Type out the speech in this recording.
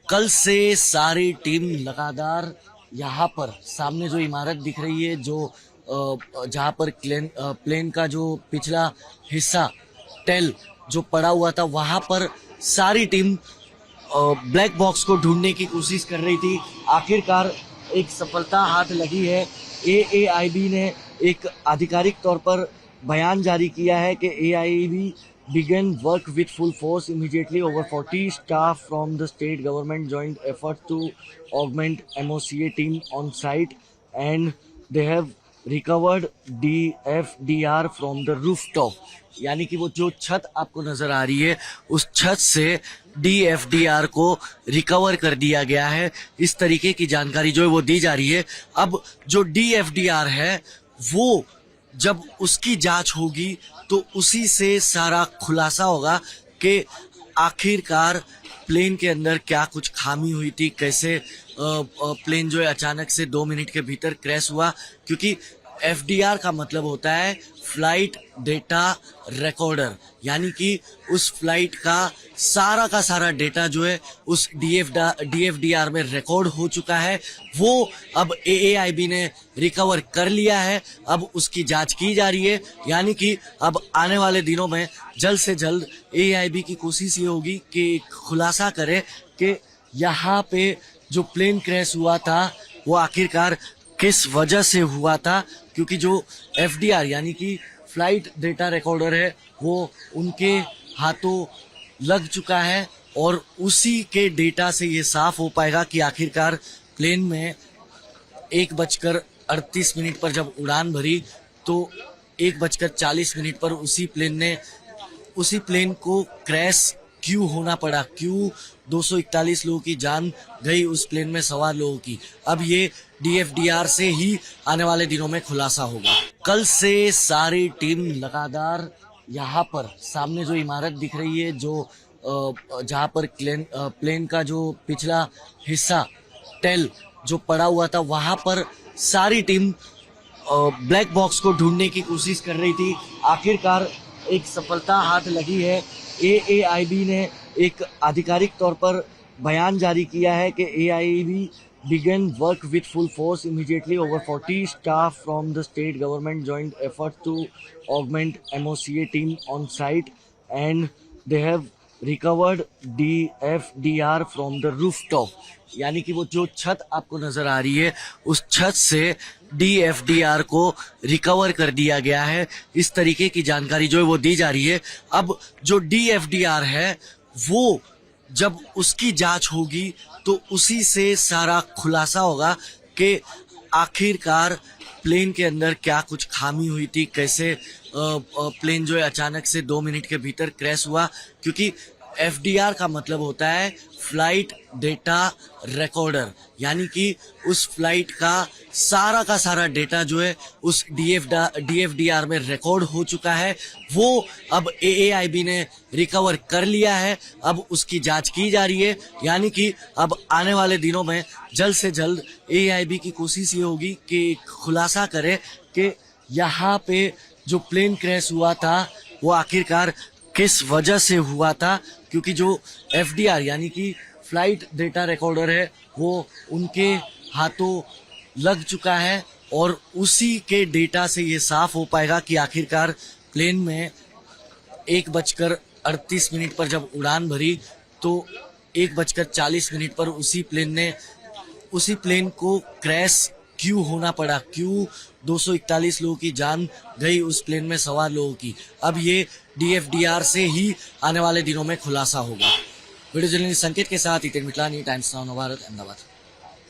कल से सारी टीम लगातार यहाँ पर सामने जो इमारत दिख रही है, जो जहाँ पर प्लेन का जो पिछला हिस्सा टेल जो पड़ा हुआ था, वहाँ पर सारी टीम ब्लैक बॉक्स को ढूंढने की कोशिश कर रही थी। आखिरकार एक सफलता हाथ लगी है। एएआईबी ने एक आधिकारिक तौर पर बयान जारी किया है कि AIB began work with full force immediately. Over 40 staff from the state government joined efforts to augment MOCA team on site, and they have recovered DFDR from the rooftop. यानी कि वो जो छत आपको नजर आ रही है, उस छत से DFDR को रिकवर कर दिया गया है। इस तरीके की जानकारी जो है वो दी जा रही है। अब जो DFDR है वो जब उसकी जांच होगी तो उसी से सारा खुलासा होगा कि आखिरकार प्लेन के अंदर क्या कुछ खामी हुई थी, कैसे प्लेन जो है अचानक से 2 मिनट के भीतर क्रैश हुआ। क्योंकि एफडीआर का मतलब होता है फ्लाइट डेटा रिकॉर्डर, यानी कि उस फ्लाइट का सारा डेटा जो है उस डीएफडीआर में रिकॉर्ड हो चुका है। वो अब एएआईबी ने रिकवर कर लिया है। अब उसकी जांच की जा रही है, यानी कि अब आने वाले दिनों में जल्द से जल्द एएआईबी की कोशिश ये होगी कि खुलासा करे कि यहाँ पे जो प्लेन क्रैश हुआ था वो आखिरकार किस वजह से हुआ था। क्योंकि जो एफडीआर यानी कि फ्लाइट डेटा रिकॉर्डर है वो उनके हाथों लग चुका है, और उसी के डेटा से ये साफ हो पाएगा कि आखिरकार प्लेन में 1:38 पर जब उड़ान भरी तो 1:40 पर उसी प्लेन को क्रैश क्यों होना पड़ा, क्यों 241 लोगों की जान गई उस प्लेन में सवार लोगों की। अब ये डीएफडीआर से ही आने वाले दिनों में खुलासा होगा। कल से सारी टीम लगातार यहाँ पर सामने जो इमारत दिख रही है, जो जहाँ पर प्लेन का जो पिछला हिस्सा टेल जो पड़ा हुआ था, वहाँ पर सारी टीम ब्लैक बॉक्स को ढूंढने की कोशिश कर रही थी। आखिरकार एक सफलता हाथ लगी है। एएआईबी ने एक आधिकारिक तौर पर बयान जारी किया है कि AIB began work with full force immediately. Over 40 staff from the state government joined efforts to augment MOCA team on site, and they have recovered DFDR from the rooftop. यानी कि वो जो छत आपको नजर आ रही है, उस छत से DFDR को रिकवर कर दिया गया है। इस तरीके की जानकारी जो है वो दी जा रही है। अब जो DFDR है वो जब उसकी जांच होगी तो उसी से सारा खुलासा होगा कि आखिरकार प्लेन के अंदर क्या कुछ खामी हुई थी, कैसे प्लेन जो है अचानक से 2 मिनट के भीतर क्रैश हुआ। क्योंकि एफडीआर का मतलब होता है फ्लाइट डेटा रिकॉर्डर, यानी कि उस फ्लाइट का सारा डेटा जो है उस डीएफडीआर में रिकॉर्ड हो चुका है। वो अब एएआईबी ने रिकवर कर लिया है। अब उसकी जांच की जा रही है, यानी कि अब आने वाले दिनों में जल्द से जल्द एएआईबी की कोशिश ये होगी कि खुलासा करे कि यहाँ पे जो प्लेन क्रैश हुआ था वो आखिरकार किस वजह से हुआ था। क्योंकि जो एफडीआर यानी कि फ्लाइट डेटा रिकॉर्डर है वो उनके हाथों लग चुका है, और उसी के डेटा से ये साफ हो पाएगा कि आखिरकार प्लेन में 1:38 पर जब उड़ान भरी तो 1:40 पर उसी प्लेन को क्रैश क्यों होना पड़ा, क्यों 241 लोगों की जान गई उस प्लेन में सवार लोगों की। अब ये डीएफडीआर से ही आने वाले दिनों में खुलासा होगा। वीडियो जर्नलिस्ट संकेत के साथ हितेन मिटलानी, टाइम्स नाउ नवभारत, अहमदाबाद।